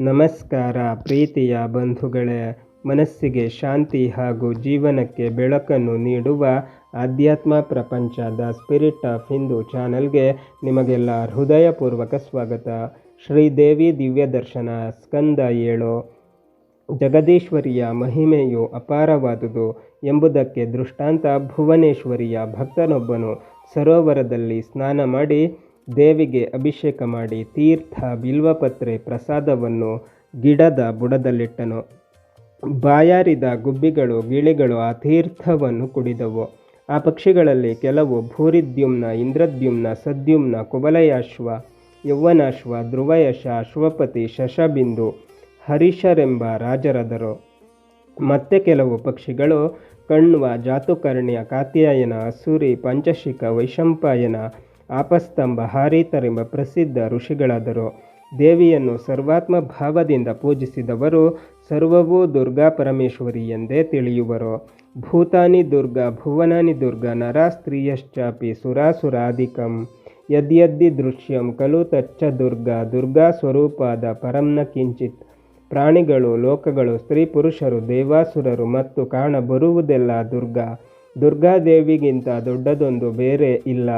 ನಮಸ್ಕಾರ ಪ್ರೀತಿಯ ಬಂಧುಗಳೇ, ಮನಸ್ಸಿಗೆ ಶಾಂತಿ ಹಾಗೂ ಜೀವನಕ್ಕೆ ಬೆಳಕನ್ನು ನೀಡುವ ಆಧ್ಯಾತ್ಮ ಪ್ರಪಂಚ ದ ಸ್ಪಿರಿಟ್ ಆಫ್ ಹಿಂದೂ ಚಾನಲ್ಗೆ ನಿಮಗೆಲ್ಲ ಹೃದಯಪೂರ್ವಕ ಸ್ವಾಗತ. ಶ್ರೀದೇವಿ ದಿವ್ಯ ದರ್ಶನ ಸ್ಕಂದ 7. ಜಗದೀಶ್ವರಿಯ ಮಹಿಮೆಯು ಅಪಾರವಾದುದು ಎಂಬುದಕ್ಕೆ ದೃಷ್ಟಾಂತ ಭುವನೇಶ್ವರಿಯ ಭಕ್ತನೊಬ್ಬನು ಸರೋವರದಲ್ಲಿ ಸ್ನಾನ ಮಾಡಿ ದೇವಿಗೆ ಅಭಿಷೇಕ ಮಾಡಿ ತೀರ್ಥ ಬಿಲ್ವಪತ್ರೆ ಪ್ರಸಾದವನ್ನು ಗಿಡದ ಬುಡದಲ್ಲಿಟ್ಟನು. ಬಾಯಾರಿದ ಗುಬ್ಬಿಗಳು ಗಿಳಿಗಳು ಆ ತೀರ್ಥವನ್ನು ಕುಡಿದವು. ಆ ಪಕ್ಷಿಗಳಲ್ಲಿ ಕೆಲವು ಭೂರಿದ್ಯುಮ್ನ, ಇಂದ್ರದ್ಯುಮ್ನ, ಸದ್ಯುಮ್ನ, ಕುವಲಯಾಶ್ವ, ಯೌವನಾಶ್ವ, ಧ್ರುವಯಶ, ಅಶ್ವಪತಿ, ಶಶಬಿಂದು, ಹರಿಷರೆಂಬ ರಾಜರಾದರು. ಮತ್ತೆ ಕೆಲವು ಪಕ್ಷಿಗಳು ಕಣ್ವ, ಜಾತುಕರ್ಣ್ಯ, ಕಾತ್ಯಾಯನ, ಅಸುರಿ, ಪಂಚಶಿಖ, ವೈಶಂಪಾಯನ, ಆಪಸ್ತಂಭ, ಹಾರೀತರೆಂಬ ಪ್ರಸಿದ್ಧ ಋಷಿಗಳಾದರು. ದೇವಿಯನ್ನು ಸರ್ವಾತ್ಮ ಭಾವದಿಂದ ಪೂಜಿಸಿದವರು ಸರ್ವವೂ ದುರ್ಗಾ ಪರಮೇಶ್ವರಿ ಎಂದೇ ತಿಳಿಯುವರು. ಭೂತಾನಿ ದುರ್ಗಾ, ಭುವನಾನಿ ದುರ್ಗಾ, ನರ ಸ್ತ್ರೀಯಶ್ಚಾಪಿ ಸುರಾಸುರಾಧಿಕಂ ಯದ್ಯದ್ದಿ ದೃಶ್ಯಂ ಖಲು ತಚ್ಚ ದುರ್ಗಾ. ದುರ್ಗಾ ಸ್ವರೂಪಾದ ಪರಂನ ಕಿಂಚಿತ್. ಪ್ರಾಣಿಗಳು, ಲೋಕಗಳು, ಸ್ತ್ರೀ ಪುರುಷರು, ದೇವಾಸುರರು ಮತ್ತು ಕಾಣಬರುವುದೆಲ್ಲ ದುರ್ಗಾ. ದುರ್ಗಾದೇವಿಗಿಂತ ದೊಡ್ಡದೊಂದು ಬೇರೆ ಇಲ್ಲ.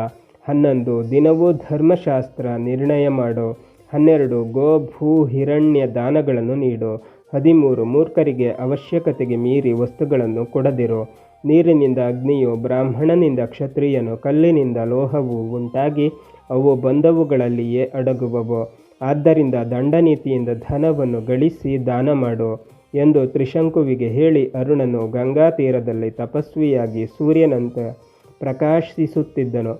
11 ದಿನವೂ ಧರ್ಮಶಾಸ್ತ್ರ ನಿರ್ಣಯ ಮಾಡು. 12 ಗೋ ಭೂ ಹಿರಣ್ಯ ದಾನಗಳನ್ನು ನೀಡು. 13 ಮೂರ್ಖರಿಗೆ ಅವಶ್ಯಕತೆಗೆ ಮೀರಿ ವಸ್ತುಗಳನ್ನು ಕೊಡದಿರು. ನೀರಿನಿಂದ ಅಗ್ನಿಯು, ಬ್ರಾಹ್ಮಣನಿಂದ ಕ್ಷತ್ರಿಯನು, ಕಲ್ಲಿನಿಂದ ಲೋಹವು ಉಂಟಾಗಿ ಅವು ಬಂದವುಗಳಲ್ಲಿಯೇ ಅಡಗುವವು. ಆದ್ದರಿಂದ ದಂಡನೀತಿಯಿಂದ ಧನವನ್ನು ಗಳಿಸಿ ದಾನ ಮಾಡು ಎಂದು ತ್ರಿಶಂಕುವಿಗೆ ಹೇಳಿ ಅರುಣನು ಗಂಗಾ ತೀರದಲ್ಲಿ ತಪಸ್ವಿಯಾಗಿ ಸೂರ್ಯನಂತೆ ಪ್ರಕಾಶಿಸುತ್ತಿದ್ದನು.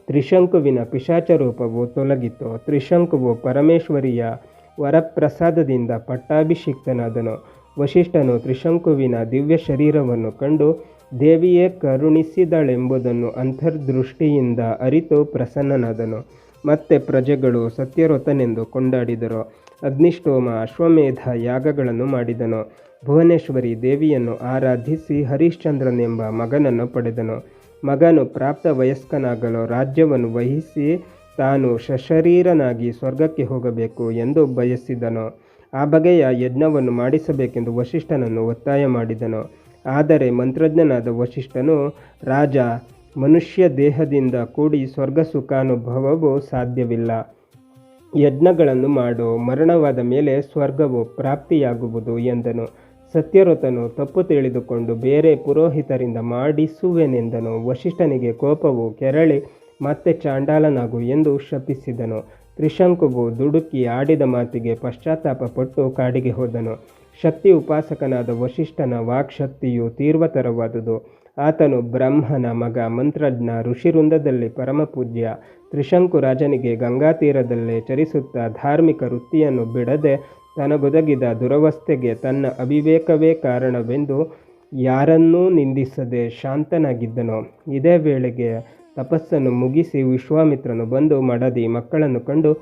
ತ್ರಿಶಂಕುವಿನ ಪಿಶಾಚ ರೂಪವು ತೊಲಗಿತು. ತ್ರಿಶಂಕುವು ಪರಮೇಶ್ವರಿಯ ವರಪ್ರಸಾದದಿಂದ ಪಟ್ಟಾಭಿಷಿಕ್ತನಾದನು. ವಸಿಷ್ಠನು ತ್ರಿಶಂಕುವಿನ ದಿವ್ಯ ಶರೀರವನ್ನು ಕಂಡು ದೇವಿಯೇ ಕರುಣಿಸಿದಳೆಂಬುದನ್ನು ಅಂತರ್ದೃಷ್ಟಿಯಿಂದ ಅರಿತು ಪ್ರಸನ್ನನಾದನು. ಮತ್ತೆ ಪ್ರಜೆಗಳು ಸತ್ಯವ್ರತನೆಂದು ಕೊಂಡಾಡಿದರು. ಅಗ್ನಿಷ್ಠೋಮ, ಅಶ್ವಮೇಧ ಯಾಗಗಳನ್ನು ಮಾಡಿದನು. ಭುವನೇಶ್ವರಿ ದೇವಿಯನ್ನು ಆರಾಧಿಸಿ ಹರಿಶ್ಚಂದ್ರನೆಂಬ ಮಗನನ್ನು ಪಡೆದನು. ಮಗನು ಪ್ರಾಪ್ತ ವಯಸ್ಕನಾಗಲು ರಾಜ್ಯವನ್ನು ವಹಿಸಿ ತಾನು ಸಶರೀರನಾಗಿ ಸ್ವರ್ಗಕ್ಕೆ ಹೋಗಬೇಕು ಎಂದು ಬಯಸಿದನು. ಆ ಬಗೆಯ ಯಜ್ಞವನ್ನು ಮಾಡಿಸಬೇಕೆಂದು ವಸಿಷ್ಠನನ್ನು ಒತ್ತಾಯ ಮಾಡಿದನು. ಆದರೆ ಮಂತ್ರಜ್ಞನಾದ ವಸಿಷ್ಠನು, ರಾಜ, ಮನುಷ್ಯ ದೇಹದಿಂದ ಕೂಡಿ ಸ್ವರ್ಗ ಸುಖಾನುಭವವು ಸಾಧ್ಯವಿಲ್ಲ. ಯಜ್ಞಗಳನ್ನು ಮಾಡು, ಮರಣವಾದ ಮೇಲೆ ಸ್ವರ್ಗವು ಪ್ರಾಪ್ತಿಯಾಗುವುದು ಎಂದನು. ಸತ್ಯವ್ರತನು ತಪ್ಪು ತಿಳಿದುಕೊಂಡು ಬೇರೆ ಪುರೋಹಿತರಿಂದ ಮಾಡಿಸುವೆನೆಂದನು. ವಸಿಷ್ಠನಿಗೆ ಕೋಪವು ಕೆರಳಿ ಮತ್ತೆ ಚಾಂಡಾಲನಾಗು ಎಂದು ಶಪಿಸಿದನು. ತ್ರಿಶಂಕುವು ದುಡುಕಿ ಆಡಿದ ಮಾತಿಗೆ ಪಶ್ಚಾತ್ತಾಪಪಟ್ಟು ಕಾಡಿಗೆ ಹೋದನು. ಶಕ್ತಿ ಉಪಾಸಕನಾದ ವಸಿಷ್ಠನ ವಾಕ್ಶಕ್ತಿಯು ತೀವ್ರತರವಾದುದು. ಆತನು ಬ್ರಹ್ಮನ ಮಗ, ಮಂತ್ರಜ್ಞ, ಋಷಿವೃಂದದಲ್ಲಿ ಪರಮಪೂಜ್ಯ. ತ್ರಿಶಂಕು ರಾಜನಿಗೆ ಗಂಗಾ ತೀರದಲ್ಲೇ ಚರಿಸುತ್ತಾ ಧಾರ್ಮಿಕ ವೃತ್ತಿಯನ್ನು ಬಿಡದೆ ತನಗೊದಗಿದ ದುರವಸ್ಥೆಗೆ ತನ್ನ ಅವಿವೇಕವೇ ಕಾರಣವೆಂದು ಯಾರನ್ನೂ ನಿಂದಿಸದೆ ಶಾಂತನಾಗಿದ್ದನು. ಇದೇ ವೇಳೆಗೆ ತಪಸ್ಸನ್ನು ಮುಗಿಸಿ ವಿಶ್ವಾಮಿತ್ರನು ಬಂದು, ಮಡದಿ ಮಕ್ಕಳನ್ನು ಕಂಡು,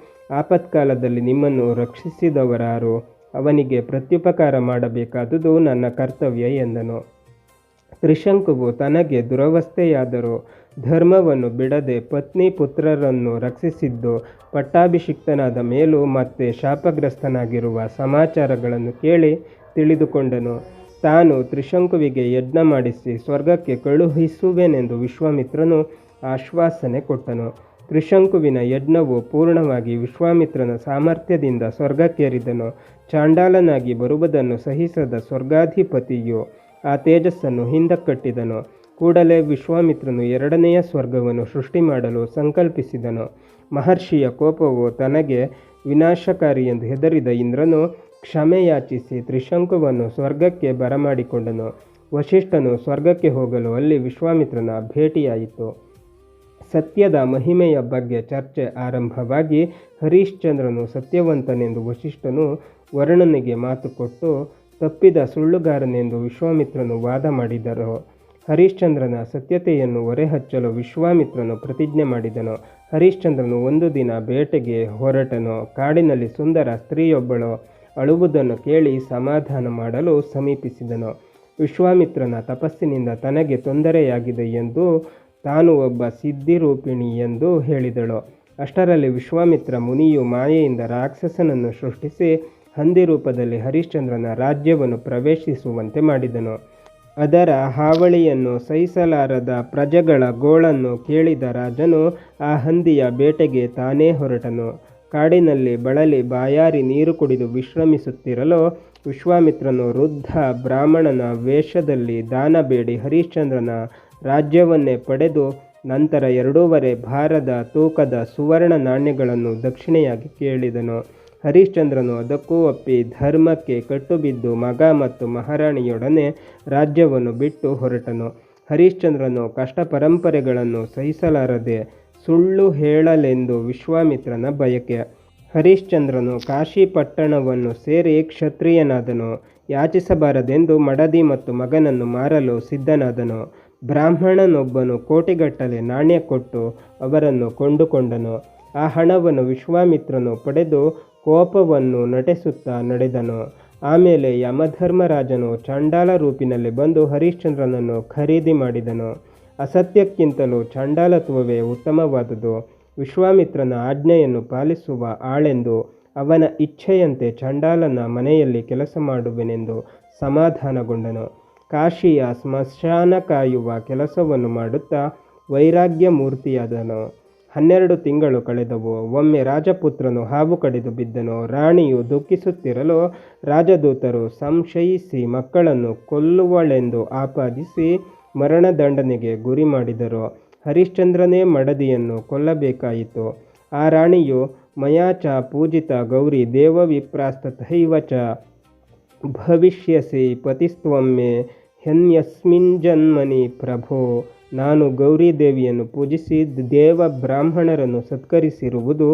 ಆಪತ್ಕಾಲದಲ್ಲಿ ನಿಮ್ಮನ್ನು ರಕ್ಷಿಸಿದವರಾರು? ಅವನಿಗೆ ಪ್ರತ್ಯುಪಕಾರ ಮಾಡಬೇಕಾದುದು ನನ್ನ ಕರ್ತವ್ಯ ಎಂದನು. ತ್ರಿಶಂಕುವು ತನಗೆ ದುರವಸ್ಥೆಯಾದರೂ ಧರ್ಮವನ್ನು ಬಿಡದೆ ಪತ್ನಿ ಪುತ್ರರನ್ನು ರಕ್ಷಿಸಿದ್ದು, ಪಟ್ಟಾಭಿಷಿಕ್ತನಾದ ಮೇಲೂ ಮತ್ತೆ ಶಾಪಗ್ರಸ್ತನಾಗಿರುವ ಸಮಾಚಾರಗಳನ್ನು ಕೇಳಿ ತಿಳಿದುಕೊಂಡನು. ತಾನು ತ್ರಿಶಂಕುವಿಗೆ ಯಜ್ಞ ಮಾಡಿಸಿ ಸ್ವರ್ಗಕ್ಕೆ ಕಳುಹಿಸುವೆನೆಂದು ವಿಶ್ವಾಮಿತ್ರನು ಆಶ್ವಾಸನೆ ಕೊಟ್ಟನು. ತ್ರಿಶಂಕುವಿನ ಯಜ್ಞವು ಪೂರ್ಣವಾಗಿ ವಿಶ್ವಾಮಿತ್ರನ ಸಾಮರ್ಥ್ಯದಿಂದ ಸ್ವರ್ಗಕ್ಕೇರಿದನು. ಚಾಂಡಾಲನಾಗಿ ಬರುವುದನ್ನು ಸಹಿಸದ ಸ್ವರ್ಗಾಧಿಪತಿಯು ಆ ತೇಜಸ್ಸನ್ನು ಹಿಂದಕ್ಕಟ್ಟಿದನು. ಕೂಡಲೇ ವಿಶ್ವಾಮಿತ್ರನು 2ನೆಯ ಸ್ವರ್ಗವನ್ನು ಸೃಷ್ಟಿ ಮಾಡಲು ಸಂಕಲ್ಪಿಸಿದನು. ಮಹರ್ಷಿಯ ಕೋಪವು ತನಗೆ ವಿನಾಶಕಾರಿ ಎಂದು ಹೆದರಿದ ಇಂದ್ರನು ಕ್ಷಮೆಯಾಚಿಸಿ ತ್ರಿಶಂಕುವನ್ನು ಸ್ವರ್ಗಕ್ಕೆ ಬರಮಾಡಿಕೊಂಡನು. ವಸಿಷ್ಠನು ಸ್ವರ್ಗಕ್ಕೆ ಹೋಗಲು ಅಲ್ಲಿ ವಿಶ್ವಾಮಿತ್ರನ ಭೇಟಿಯಾಯಿತು. ಸತ್ಯದ ಮಹಿಮೆಯ ಬಗ್ಗೆ ಚರ್ಚೆ ಆರಂಭವಾಗಿ ಹರಿಶ್ಚಂದ್ರನು ಸತ್ಯವಂತನೆಂದು ವಸಿಷ್ಠನು ವರುಣನಿಗೆ ಮಾತು ಕೊಟ್ಟು ತಪ್ಪಿದ ಸುಳ್ಳುಗಾರನೆಂದು ವಿಶ್ವಾಮಿತ್ರನು ವಾದ ಮಾಡಿದರು. ಹರಿಶ್ಚಂದ್ರನ ಸತ್ಯತೆಯನ್ನು ಹೊರೆಹಚ್ಚಲು ವಿಶ್ವಾಮಿತ್ರನು ಪ್ರತಿಜ್ಞೆ ಮಾಡಿದನು. ಹರಿಶ್ಚಂದ್ರನು ಒಂದು ದಿನ ಬೇಟೆಗೆ ಹೊರಟನು. ಕಾಡಿನಲ್ಲಿ ಸುಂದರ ಸ್ತ್ರೀಯೊಬ್ಬಳು ಅಳುವುದನ್ನು ಕೇಳಿ ಸಮಾಧಾನ ಮಾಡಲು ಸಮೀಪಿಸಿದನು. ವಿಶ್ವಾಮಿತ್ರನ ತಪಸ್ಸಿನಿಂದ ತನಗೆ ತೊಂದರೆಯಾಗಿದೆ ಎಂದು, ತಾನು ಒಬ್ಬ ಸಿದ್ಧಿರೂಪಿಣಿ ಎಂದು ಹೇಳಿದಳು. ಅಷ್ಟರಲ್ಲಿ ವಿಶ್ವಾಮಿತ್ರ ಮುನಿಯು ಮಾಯೆಯಿಂದ ರಾಕ್ಷಸನನ್ನು ಸೃಷ್ಟಿಸಿ ಹಂದಿ ರೂಪದಲ್ಲಿ ಹರಿಶ್ಚಂದ್ರನ ರಾಜ್ಯವನ್ನು ಪ್ರವೇಶಿಸುವಂತೆ ಮಾಡಿದನು. ಅದರ ಹಾವಳಿಯನ್ನು ಸಹಿಸಲಾರದ ಪ್ರಜೆಗಳ ಗೋಳನ್ನು ಕೇಳಿದ ರಾಜನು ಆ ಹಂದಿಯ ಬೇಟೆಗೆ ತಾನೇ ಹೊರಟನು. ಕಾಡಿನಲ್ಲಿ ಬಳಲಿ ಬಾಯಾರಿ ನೀರು ಕುಡಿದು ವಿಶ್ರಮಿಸುತ್ತಿರಲು ವಿಶ್ವಾಮಿತ್ರನು ವೃದ್ಧ ಬ್ರಾಹ್ಮಣನ ವೇಷದಲ್ಲಿ ದಾನ ಬೇಡಿ ಹರಿಶ್ಚಂದ್ರನ ರಾಜ್ಯವನ್ನೇ ಪಡೆದು ನಂತರ 2.5 ಭಾರದ ತೂಕದ ಸುವರ್ಣ ನಾಣ್ಯಗಳನ್ನು ದಕ್ಷಿಣೆಯಾಗಿ ಕೇಳಿದನು. ಹರಿಶ್ಚಂದ್ರನು ಅದಕ್ಕೂ ಒಪ್ಪಿ ಧರ್ಮಕ್ಕೆ ಕಟ್ಟುಬಿದ್ದು ಮಗ ಮತ್ತು ಮಹಾರಾಣಿಯೊಡನೆ ರಾಜ್ಯವನ್ನು ಬಿಟ್ಟು ಹೊರಟನು. ಹರಿಶ್ಚಂದ್ರನು ಕಷ್ಟ ಪರಂಪರೆಗಳನ್ನು ಸಹಿಸಲಾರದೆ ಸುಳ್ಳು ಹೇಳಲೆಂದು ವಿಶ್ವಾಮಿತ್ರನ ಬಯಕೆ. ಹರಿಶ್ಚಂದ್ರನು ಕಾಶಿ ಪಟ್ಟಣವನ್ನು ಸೇರಿ ಕ್ಷತ್ರಿಯನಾದನು. ಯಾಚಿಸಬಾರದೆಂದು ಮಡದಿ ಮತ್ತು ಮಗನನ್ನು ಮಾರಲು ಸಿದ್ಧನಾದನು. ಬ್ರಾಹ್ಮಣನೊಬ್ಬನು ಕೋಟಿಗಟ್ಟಲೆ ನಾಣ್ಯ ಕೊಟ್ಟು ಅವರನ್ನು ಕೊಂಡುಕೊಂಡನು. ಆ ಹಣವನ್ನು ವಿಶ್ವಾಮಿತ್ರನು ಪಡೆದು ಕೋಪವನ್ನು ನಟಿಸುತ್ತಾ ನಡೆದನು. ಆಮೇಲೆ ಯಮಧರ್ಮರಾಜನು ಚಾಂಡಾಲ ರೂಪಿನಲ್ಲಿ ಬಂದು ಹರಿಶ್ಚಂದ್ರನನ್ನು ಖರೀದಿ ಮಾಡಿದನು. ಅಸತ್ಯಕ್ಕಿಂತಲೂ ಚಾಂಡಾಲತ್ವವೇ ಉತ್ತಮವಾದುದು. ವಿಶ್ವಾಮಿತ್ರನ ಆಜ್ಞೆಯನ್ನು ಪಾಲಿಸುವ ಆಳೆಂದು ಅವನ ಇಚ್ಛೆಯಂತೆ ಚಾಂಡಾಲನ ಮನೆಯಲ್ಲಿ ಕೆಲಸ ಮಾಡುವೆನೆಂದು ಸಮಾಧಾನಗೊಂಡನು. ಕಾಶಿಯ ಸ್ಮಶಾನ ಕಾಯುವ ಕೆಲಸವನ್ನು ಮಾಡುತ್ತಾ ವೈರಾಗ್ಯ ಮೂರ್ತಿಯಾದನು. 12 ತಿಂಗಳು ಕಳೆದವು. ಒಮ್ಮೆ ರಾಜಪುತ್ರನು ಹಾವು ಕಡಿದು ಬಿದ್ದನು. ರಾಣಿಯು ದುಃಖಿಸುತ್ತಿರಲು ರಾಜದೂತರು ಸಂಶಯಿಸಿ ಮಕ್ಕಳನ್ನು ಕೊಲ್ಲುವಳೆಂದು ಆಪಾದಿಸಿ ಮರಣದಂಡನೆಗೆ ಗುರಿ ಮಾಡಿದರು. ಹರಿಶ್ಚಂದ್ರನೇ ಮಡದಿಯನ್ನು ಕೊಲ್ಲಬೇಕಾಯಿತು. ಆ ರಾಣಿಯು ಮಯಾಚ ಪೂಜಿತ ಗೌರಿ ದೇವವಿಪ್ರಾಸ್ತಥೈವ ಚ ಭವಿಷ್ಯಸಿ ಪತಿಸ್ತ್ವಮ್ಮೆ ಹ್ಯನ್ಯಸ್ಮಿಂಜನ್ಮನಿ ಪ್ರಭೋ. ನಾನು ಗೌರಿ ದೇವಿಯನ್ನು ಪೂಜಿಸಿ ದೇವ ಬ್ರಾಹ್ಮಣರನ್ನು ಸತ್ಕರಿಸಿರುವುದು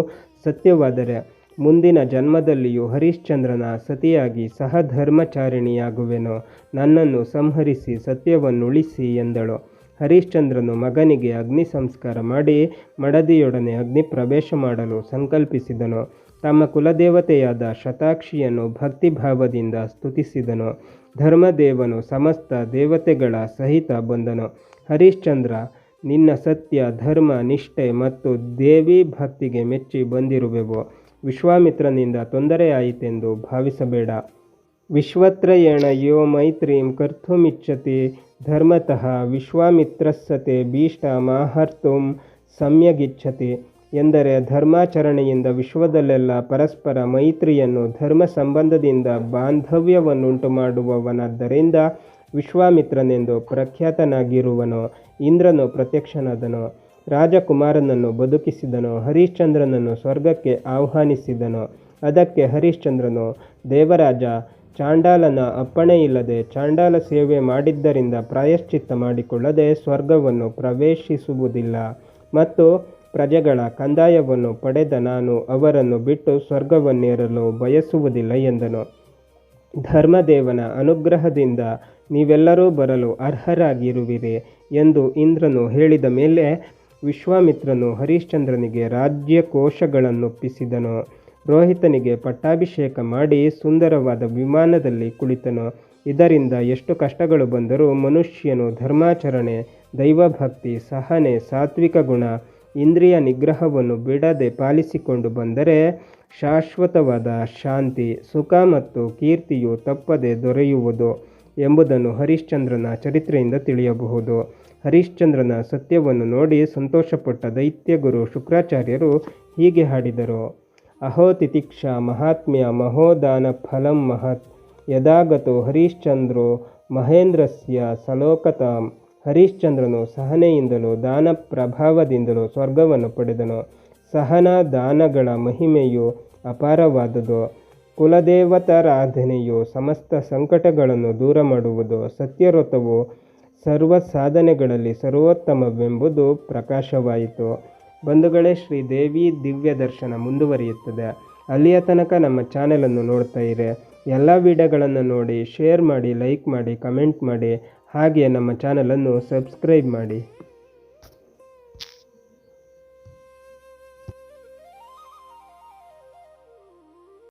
ಸತ್ಯವಾದರೆ ಮುಂದಿನ ಜನ್ಮದಲ್ಲಿಯೂ ಹರಿಶ್ಚಂದ್ರನ ಸತಿಯಾಗಿ ಸಹಧರ್ಮಚಾರಿಣಿಯಾಗುವೆನು. ನನ್ನನ್ನು ಸಂಹರಿಸಿ ಸತ್ಯವನ್ನುಳಿಸಿ ಎಂದಳು. ಹರಿಶ್ಚಂದ್ರನು ಮಗನಿಗೆ ಅಗ್ನಿ ಸಂಸ್ಕಾರ ಮಾಡಿ ಮಡದಿಯೊಡನೆ ಅಗ್ನಿ ಪ್ರವೇಶ ಮಾಡಲು ಸಂಕಲ್ಪಿಸಿದನು. ತಮ್ಮ ಕುಲದೇವತೆಯಾದ ಶತಾಕ್ಷಿಯನ್ನು ಭಕ್ತಿಭಾವದಿಂದ ಸ್ತುತಿಸಿದನು. ಧರ್ಮದೇವನು ಸಮಸ್ತ ದೇವತೆಗಳ ಸಹಿತ ಬಂದನು. ಹರಿಶ್ಚಂದ್ರ, ನಿನ್ನ ಸತ್ಯ, ಧರ್ಮ, ನಿಷ್ಠೆ ಮತ್ತು ದೇವಿ ಭಕ್ತಿಗೆ ಮೆಚ್ಚಿ ಬಂದಿರುವೆವು. ವಿಶ್ವಾಮಿತ್ರನಿಂದ ತೊಂದರೆಯಾಯಿತೆಂದು ಭಾವಿಸಬೇಡ. ವಿಶ್ವತ್ರಯೇಣ ಯೋ ಮೈತ್ರೀಂ ಕರ್ತುಮಿಚ್ಛತಿ ಧರ್ಮತಃ ವಿಶ್ವಾಮಿತ್ರಸ್ಸತೆ ಭೀಷ್ಟ ಮಾಹರ್ತುಂ ಸಮ್ಯಗಿಚ್ಛತಿ. ಎಂದರೆ ಧರ್ಮಾಚರಣೆಯಿಂದ ವಿಶ್ವದಲ್ಲೆಲ್ಲ ಪರಸ್ಪರ ಮೈತ್ರಿಯನ್ನು, ಧರ್ಮ ಸಂಬಂಧದಿಂದ ಬಾಂಧವ್ಯವನ್ನುಂಟು ಮಾಡುವವನಾದ್ದರಿಂದ ವಿಶ್ವಾಮಿತ್ರನೆಂದು ಪ್ರಖ್ಯಾತನಾಗಿರುವನು. ಇಂದ್ರನು ಪ್ರತ್ಯಕ್ಷನಾದನು. ರಾಜಕುಮಾರನನ್ನು ಬದುಕಿಸಿದನು. ಹರಿಶ್ಚಂದ್ರನನ್ನು ಸ್ವರ್ಗಕ್ಕೆ ಆಹ್ವಾನಿಸಿದನು. ಅದಕ್ಕೆ ಹರಿಶ್ಚಂದ್ರನು, ದೇವರಾಜ, ಚಾಂಡಾಲನ ಅಪ್ಪಣೆಯಿಲ್ಲದೆ ಚಾಂಡಾಲ ಸೇವೆ ಮಾಡಿದ್ದರಿಂದ ಪ್ರಾಯಶ್ಚಿತ್ತ ಮಾಡಿಕೊಳ್ಳದೆ ಸ್ವರ್ಗವನ್ನು ಪ್ರವೇಶಿಸುವುದಿಲ್ಲ ಮತ್ತು ಪ್ರಜೆಗಳ ಕಂದಾಯವನ್ನು ಪಡೆದ ನಾನು ಅವರನ್ನು ಬಿಟ್ಟು ಸ್ವರ್ಗವನ್ನೇರಲು ಬಯಸುವುದಿಲ್ಲ ಎಂದನು. ಧರ್ಮದೇವನ ಅನುಗ್ರಹದಿಂದ ನೀವೆಲ್ಲರೂ ಬರಲು ಅರ್ಹರಾಗಿರುವಿರಿ ಎಂದು ಇಂದ್ರನು ಹೇಳಿದ ಮೇಲೆ ವಿಶ್ವಾಮಿತ್ರನು ಹರಿಶ್ಚಂದ್ರನಿಗೆ ರಾಜ್ಯಕೋಶಗಳನ್ನೊಪ್ಪಿಸಿದನು. ರೋಹಿತನಿಗೆ ಪಟ್ಟಾಭಿಷೇಕ ಮಾಡಿ ಸುಂದರವಾದ ವಿಮಾನದಲ್ಲಿ ಕುಳಿತನು. ಇದರಿಂದ ಎಷ್ಟು ಕಷ್ಟಗಳು ಬಂದರೂ ಮನುಷ್ಯನು ಧರ್ಮಾಚರಣೆ, ದೈವಭಕ್ತಿ, ಸಹನೆ, ಸಾತ್ವಿಕ ಗುಣ, ಇಂದ್ರಿಯ ನಿಗ್ರಹವನ್ನು ಬಿಡದೆ ಪಾಲಿಸಿಕೊಂಡು ಬಂದರೆ ಶಾಶ್ವತವಾದ ಶಾಂತಿ, ಸುಖ ಮತ್ತು ಕೀರ್ತಿಯು ತಪ್ಪದೆ ದೊರೆಯುವುದು ಎಂಬುದನ್ನು ಹರಿಶ್ಚಂದ್ರನ ಚರಿತ್ರೆಯಿಂದ ತಿಳಿಯಬಹುದು. ಹರಿಶ್ಚಂದ್ರನ ಸತ್ಯವನ್ನು ನೋಡಿ ಸಂತೋಷಪಟ್ಟ ದೈತ್ಯಗುರು ಶುಕ್ರಾಚಾರ್ಯರು ಹೀಗೆ ಹಾಡಿದರು. ಅಹೋ ತಿತಿಕ್ಷಾ ಮಹಾತ್ಮ್ಯ ಮಹೋದಾನ ಫಲಂ ಮಹತ್ ಯದಾಗತೋ ಹರಿಶ್ಚಂದ್ರೋ ಮಹೇಂದ್ರಸ್ಯ ಸಲೋಕತಾಂ. ಹರಿಶ್ಚಂದ್ರನು ಸಹನೆಯಿಂದಲೂ ದಾನ ಪ್ರಭಾವದಿಂದಲೂ ಸ್ವರ್ಗವನ್ನು ಪಡೆದನು. ಸಹನ ದಾನಗಳ ಮಹಿಮೆಯು ಅಪಾರವಾದುದು. ಕುಲದೇವತಾರಾಧನೆಯು ಸಮಸ್ತ ಸಂಕಟಗಳನ್ನು ದೂರ ಮಾಡುವುದು. ಸತ್ಯವ್ರತವು ಸರ್ವ ಸಾಧನೆಗಳಲ್ಲಿ ಸರ್ವೋತ್ತಮವೆಂಬುದು ಪ್ರಕಾಶವಾಯಿತು. ಬಂಧುಗಳೇ, ಶ್ರೀದೇವಿ ದಿವ್ಯ ದರ್ಶನ ಮುಂದುವರಿಯುತ್ತದೆ. ಅಲ್ಲಿಯ ತನಕ ನಮ್ಮ ಚಾನೆಲನ್ನು ನೋಡ್ತಾ ಇರಿ. ಎಲ್ಲ ವಿಡಿಯೋಗಳನ್ನು ನೋಡಿ, ಶೇರ್ ಮಾಡಿ, ಲೈಕ್ ಮಾಡಿ, ಕಮೆಂಟ್ ಮಾಡಿ, ಹಾಗೆ ನಮ್ಮ ಚಾನಲನ್ನು ಸಬ್ಸ್ಕ್ರೈಬ್ ಮಾಡಿ.